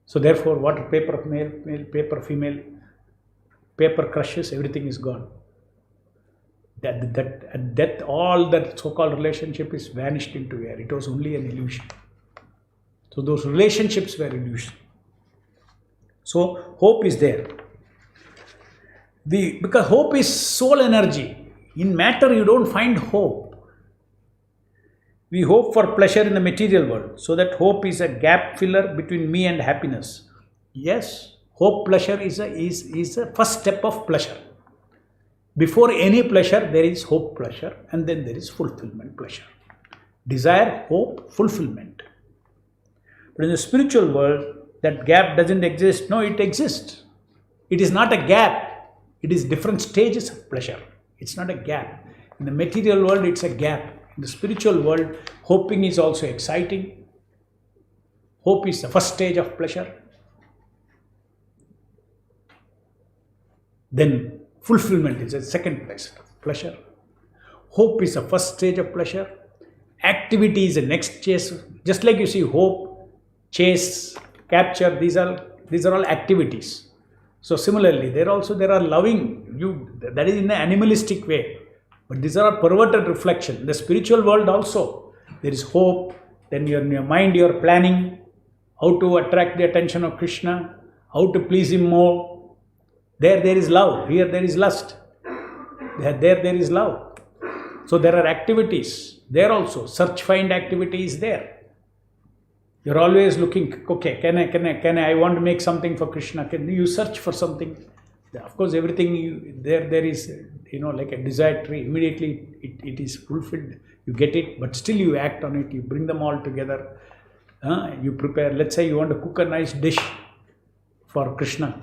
So therefore, what paper male, paper female, paper crushes, everything is gone. At death, all that so-called relationship is vanished into air. It was only an illusion. So those relationships were illusion. So hope is there. Because hope is soul energy. In matter, you don't find hope. We hope for pleasure in the material world, so that hope is a gap filler between me and happiness. Yes, hope, pleasure is a first step of pleasure. Before any pleasure, there is hope, pleasure, and then there is fulfillment, pleasure. Desire, hope, fulfillment. But in the spiritual world, that gap doesn't exist. No, it exists. It is not a gap. It is different stages of pleasure. It's not a gap. In the material world, it's a gap. In the spiritual world, hoping is also exciting. Hope is the first stage of pleasure. Then fulfillment is the second place of pleasure. Hope is the first stage of pleasure. Activity is the next stage. Just like you see hope, chase, capture, these are all activities. So similarly, there are loving, that is in an animalistic way. But these are perverted reflection. In the spiritual world also, there is hope. Then in your mind, you are planning how to attract the attention of Krishna, how to please him more. There is love. Here there is lust. There is love. So there are activities there also. Search, find activity is there. You're always looking, okay, can I want to make something for Krishna? Can you search for something? Of course, everything there is, like a desired tree. Immediately it is fulfilled. You get it, but still you act on it. You bring them all together. You prepare. Let's say you want to cook a nice dish for Krishna.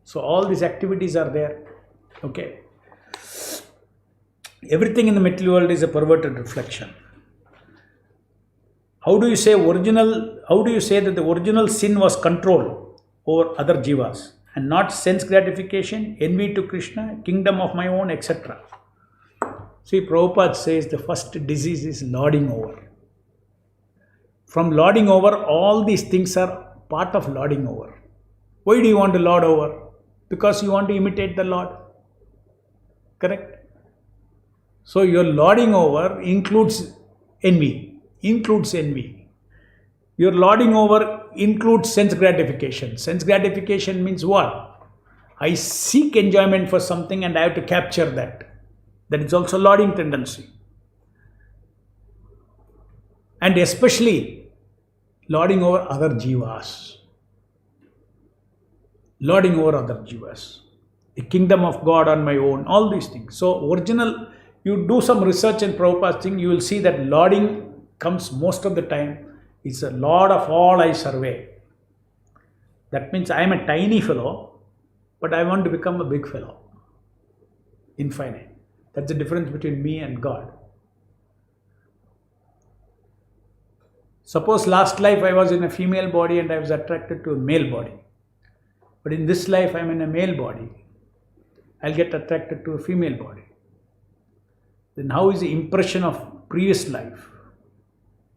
So all these activities are there. Okay. Everything in the material world is a perverted reflection. How do you say that the original sin was control over other jivas and not sense gratification, envy to Krishna, kingdom of my own, etc.? See, Prabhupada says the first disease is lording over. From lording over, all these things are part of lording over. Why do you want to lord over? Because you want to imitate the Lord. Correct? So your lording over includes envy. Your lording over includes sense gratification. Sense gratification means what? I seek enjoyment for something and I have to capture that. That is also lording tendency. And especially lording over other jivas. The kingdom of God on my own, all these things. So original, you do some research in Prabhupada's thing, you will see that lording comes most of the time. It's a Lord of all I survey. That means I am a tiny fellow, but I want to become a big fellow. Infinite. That's the difference between me and God. Suppose last life I was in a female body and I was attracted to a male body. But in this life I am in a male body. I'll get attracted to a female body. Then how is the impression of previous life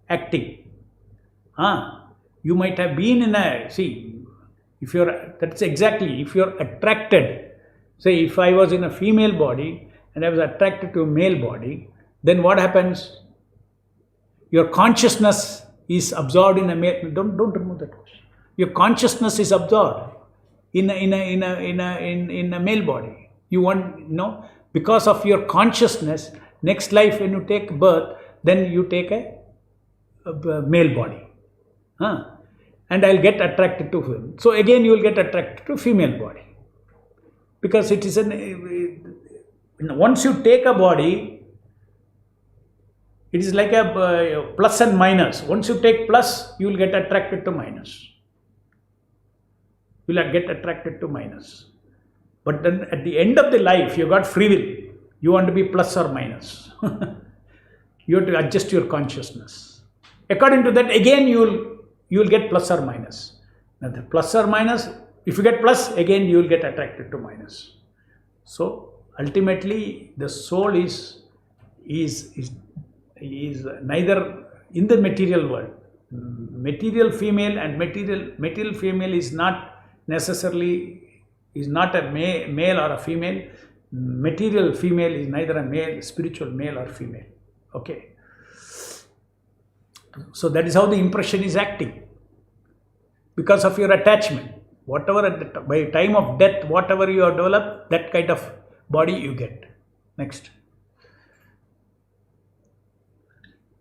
acting? You might have been in if you're attracted, say if I was in a female body and I was attracted to a male body, then what happens? Your consciousness is absorbed in a male. Don't remove that question. Your consciousness is absorbed in a male body. You want, because of your consciousness, next life when you take birth, then you take a male body. And I'll get attracted to him. So again you will get attracted to female body. Because it is once you take a body, it is like a plus and minus. Once you take plus, you will get attracted to minus. You will get attracted to minus. But then at the end of the life, you got free will. You want to be plus or minus. You have to adjust your consciousness. According to that, again you will get plus or minus. Now the plus or minus, if you get plus, again you will get attracted to minus. So ultimately, the soul is neither in the material world. Material female and material female is not necessarily a male or a female. Material female is neither a male, spiritual male or female. Okay. So that is how the impression is acting. Because of your attachment. Whatever by time of death, whatever you have developed, that kind of body you get. Next.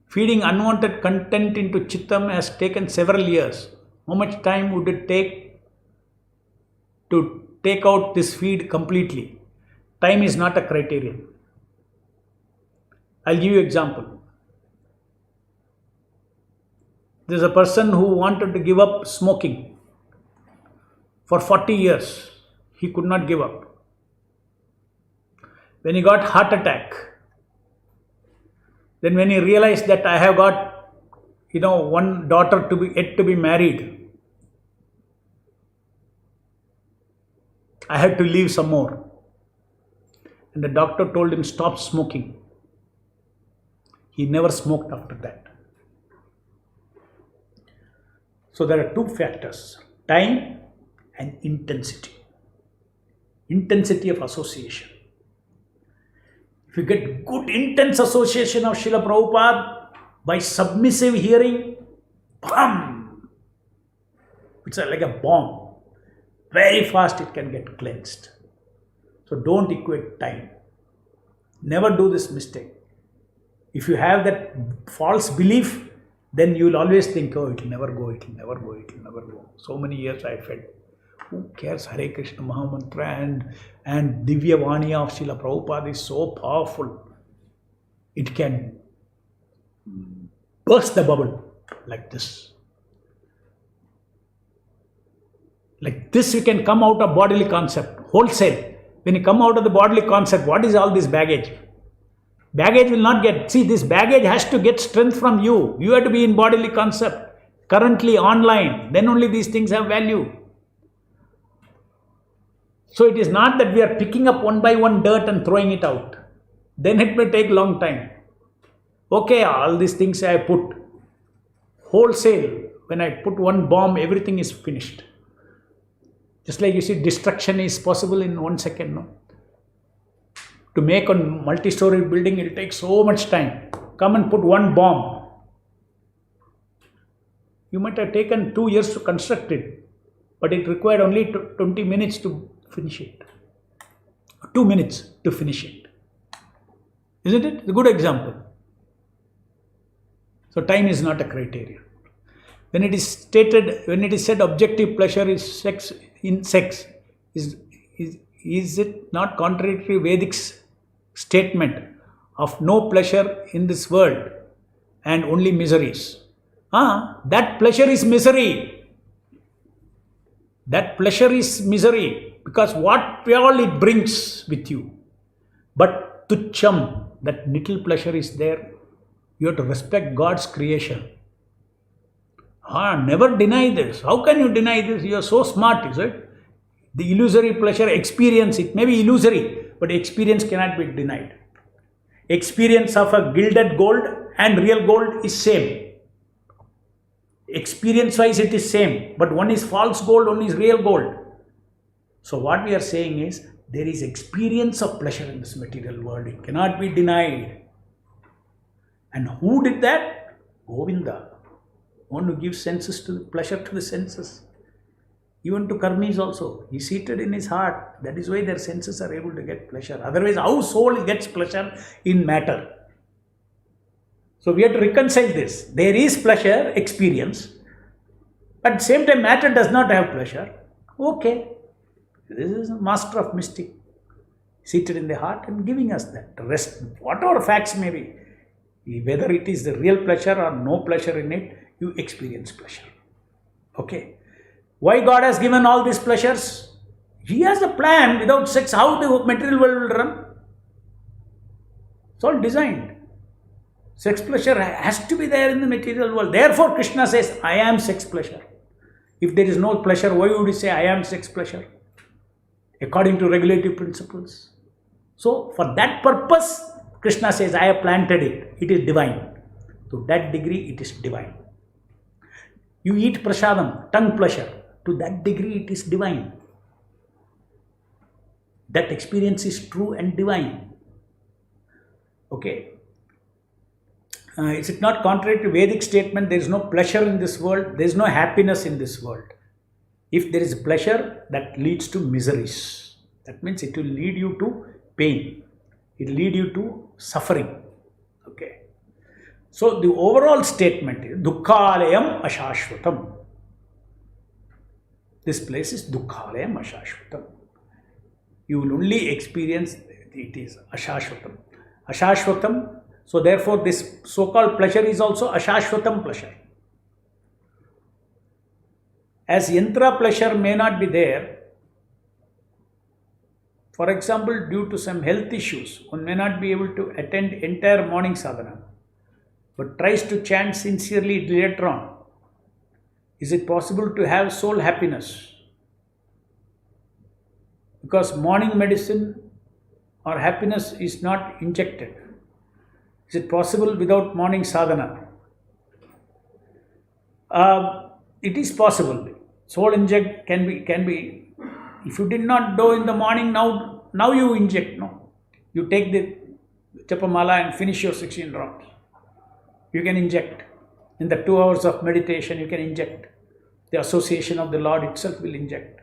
Feeding unwanted content into Chittam has taken several years. How much time would it take to take out this feed completely? Time is not a criterion. I'll give you an example. There's a person who wanted to give up smoking. For 40 years, he could not give up. When he got heart attack, then when he realized that I have got, one daughter yet to be married, I had to leave some more. And the doctor told him, stop smoking. He never smoked after that. So there are two factors, time and intensity. Intensity of association. If you get good intense association of Srila Prabhupada by submissive hearing, bam! It's like a bomb. Very fast it can get cleansed. So don't equate time. Never do this mistake. If you have that false belief, then you will always think, oh, it will never go, it will never go, it will never go. So many years I felt, who cares? Hare Krishna Mahamantra and Divya Vani of Srila Prabhupada is so powerful. It can burst the bubble like this. Like this you can come out of bodily concept, wholesale. When you come out of the bodily concept, what is all this baggage? Baggage will not get, see, this baggage has to get strength from you. You have to be in bodily concept, currently online, then only these things have value. So it is not that we are picking up one by one dirt and throwing it out. Then it may take long time. Okay, all these things I put wholesale. When I put one bomb, everything is finished. Just like you see, destruction is possible in 1 second. No? To make a multi-story building, it will take so much time. Come and put one bomb. You might have taken 2 years to construct it, but it required only 20 minutes to finish it. 2 minutes to finish it. Isn't it? It's a good example. So time is not a criterion. When it is stated, when it is said objective pleasure is sex, in sex, is it not contrary to Vedic's statement of no pleasure in this world and only miseries? That pleasure is misery. That pleasure is misery because what all it brings with you. But tucham, that little pleasure is there. You have to respect God's creation. Never deny this. How can you deny this? You are so smart, is it? The illusory pleasure, experience, it may be illusory, but experience cannot be denied. Experience of a gilded gold and real gold is same. Experience-wise it is same, but one is false gold, one is real gold. So what we are saying is, there is experience of pleasure in this material world. It cannot be denied. And who did that? Govinda. One who gives senses to pleasure to the senses. Even to karmis also. He seated in his heart. That is why their senses are able to get pleasure. Otherwise, how soul gets pleasure in matter? So we have to reconcile this. There is pleasure, experience. But at the same time, matter does not have pleasure. Okay. This is a master of mystic. Seated in the heart and giving us that rest. Whatever facts may be. Whether it is the real pleasure or no pleasure in it, you experience pleasure. Okay. Why God has given all these pleasures? He has a plan. Without sex, how the material world will run? It's all designed. Sex pleasure has to be there in the material world. Therefore, Krishna says, I am sex pleasure. If there is no pleasure, why would he say, I am sex pleasure? According to regulative principles. So, for that purpose, Krishna says, I have planted it. It is divine. To that degree, it is divine. You eat prasadam, tongue pleasure. To that degree, it is divine. That experience is true and divine. Okay. Is it not contrary to Vedic statement, there is no pleasure in this world, there is no happiness in this world. If there is pleasure, that leads to miseries. That means it will lead you to pain. It will lead you to suffering. Okay. So the overall statement is Dukkhalayam Ashashvatam. This place is Dukkhalayam Ashashvatam. You will only experience it is Ashashvatam. Ashashvatam. So therefore this so-called pleasure is also Ashashvatam pleasure. As Yantra pleasure may not be there, for example, due to some health issues, one may not be able to attend entire morning sadhana, but tries to chant sincerely later on. Is it possible to have soul happiness? Because morning medicine or happiness is not injected. Is it possible without morning sadhana? it is possible. Soul inject can be, if you did not do in the morning, now you inject, no. You take the Japamala and finish your 16 rounds. You can inject. In the 2 hours of meditation, you can inject. The association of the Lord itself will inject.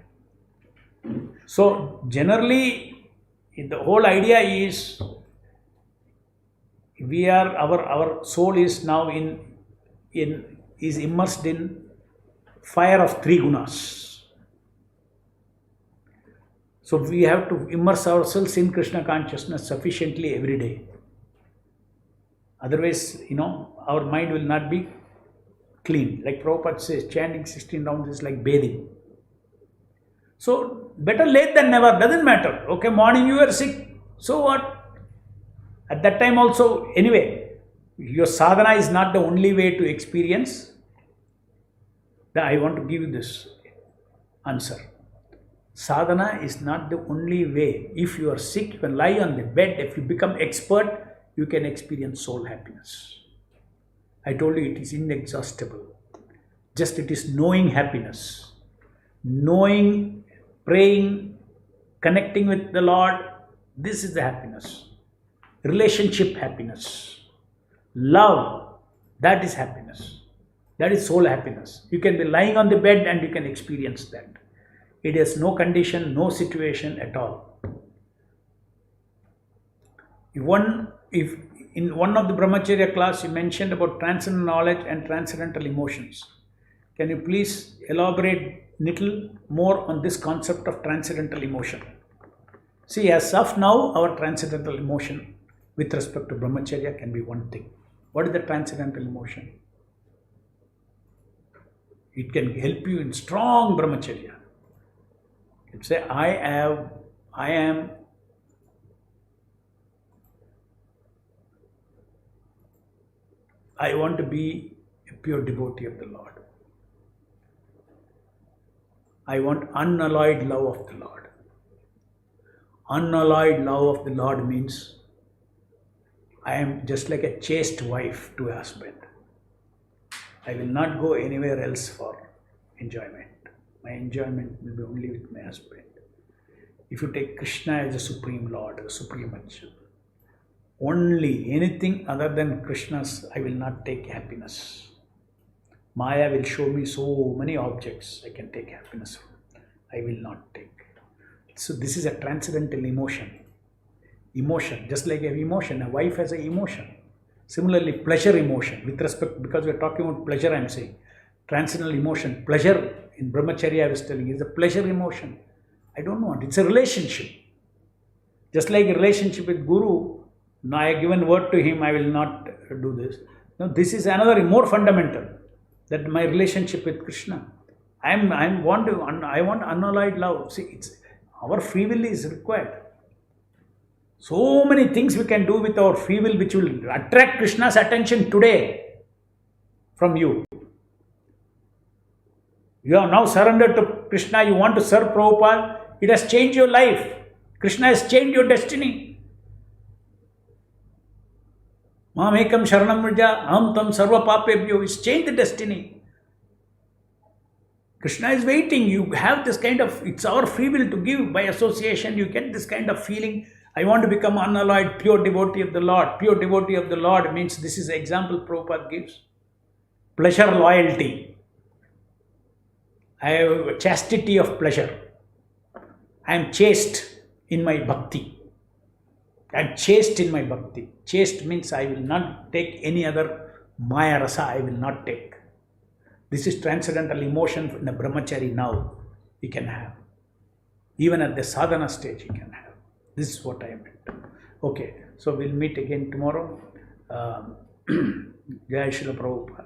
So generally, the whole idea is, we are, our soul is now is immersed in fire of 3 gunas. So we have to immerse ourselves in Krishna consciousness sufficiently every day. Otherwise, our mind will not be clean. Like Prabhupada says, chanting 16 rounds is like bathing. So better late than never, doesn't matter. Okay, morning you are sick, so what? At that time also, anyway, your sadhana is not the only way to experience. I want to give you this answer. Sadhana is not the only way. If you are sick, you can lie on the bed. If you become expert, you can experience soul happiness. I told you it is inexhaustible. Just it is knowing happiness. Knowing, praying, connecting with the Lord. This is the happiness. Relationship happiness. Love, that is happiness. That is soul happiness. You can be lying on the bed and you can experience that. It has no condition, no situation at all. If in one of the Brahmacharya class you mentioned about transcendental knowledge and transcendental emotions. Can you please elaborate little more on this concept of transcendental emotion? See, as of now, our transcendental emotion with respect to Brahmacharya can be one thing. What is the transcendental emotion? It can help you in strong Brahmacharya. You can say, I want to be a pure devotee of the Lord. I want unalloyed love of the Lord. Unalloyed love of the Lord means I am just like a chaste wife to a husband. I will not go anywhere else for enjoyment. My enjoyment will be only with my husband. If you take Krishna as a supreme Lord, a supreme Arjuna, only anything other than Krishna's, I will not take happiness. Maya will show me so many objects I can take happiness from. I will not take. So this is a transcendental emotion. Emotion, just like an emotion, a wife has an emotion. Similarly, pleasure emotion, with respect, because we are talking about pleasure, I am saying. Transcendental emotion, pleasure, in Brahmacharya I was telling, is a pleasure emotion. I don't want, it's a relationship. Just like a relationship with Guru, now I have given word to him, I will not do this. No, this is another more fundamental, that my relationship with Krishna. I want unalloyed love. See, our free will is required. So many things we can do with our free will which will attract Krishna's attention today from you. You are now surrendered to Krishna, you want to serve Prabhupada, it has changed your life. Krishna has changed your destiny. Mamekam sharanam vraja, aham tam sarva papebhyo, it's changed the destiny. Krishna is waiting, you have this kind of, it's our free will to give by association, you get this kind of feeling. I want to become unalloyed, pure devotee of the Lord. Pure devotee of the Lord means, this is the example Prabhupada gives. Pleasure, loyalty. I have chastity of pleasure. I am chaste in my bhakti. I am chaste in my bhakti. Chaste means I will not take any other maya rasa, I will not take. This is transcendental emotion in a brahmachari now. He can have. Even at the sadhana stage he can have. This is what I meant. Okay, so we'll meet again tomorrow. Jai Srila Prabhupada.